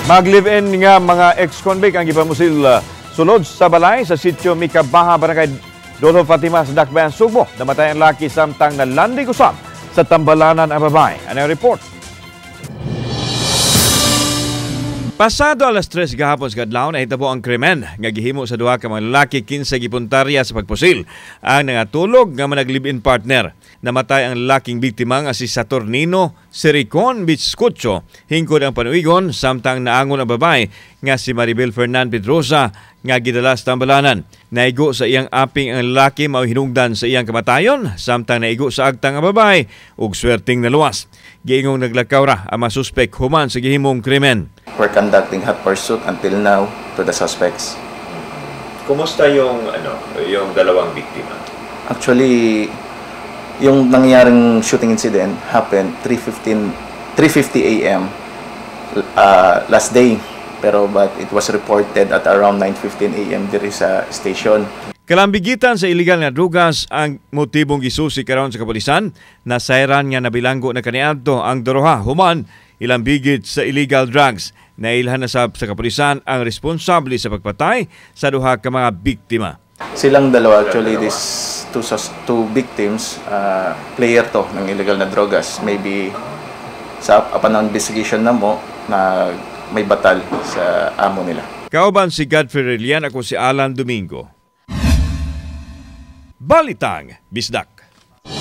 Mag-live-in nga mga ex-convict ang ipamusil sulod sa balay sa sitio Mikabaha, Barangay Dolo Fatima sa Dakbayan, Sugbo. Namatay ang laki samtang nalandig usab sa tambalanan ang babae. Ano yung report? Pasado alas 3 gahapon sa kadlaw na hitabo ang krimen nga gihimo sa duha ka mga lalaki 15 gipuntarya sa pagpusil. Ang nangatulog nga manag-live-in partner. Namatay ang lalaking biktima nga si Saturnino Sericon Bitzcucho. Hingkod ang panuigon samtang naangon ang babae nga si Maribel Fernan Pedrosa nga gidala sa tambalanan. Naigo sa iyang aping ang lalaki mao hinungdan sa iyang kamatayon samtang naigo sa agtang ang babae ug swerting naluwas. Giingong naglakaw ra ang mga suspek human sa gihimong krimen. We're conducting hot pursuit until now to the suspects. Kumusta yung dalawang biktima? Actually, yung nangyaring shooting incident happened 3:50 a.m. Last day. But it was reported at around 9:15 a.m. there is a station. Kalambigitan sa illegal na drugas ang motibong gisusi karon sa kapulisan. Nasayran nga nabilanggo na kaniadto ang doroha human ilang bigit sa illegal drugs. Nailhan na sa kapulisan ang responsable sa pagpatay sa duha ka mga biktima. Silang dalawa, actually, these two victims, player to ng illegal na drogas. Maybe sa upon investigation na mo na may batal sa amo nila. Kauban si Godfrey Relian, ako si Alan Domingo. Balitang Bisdak.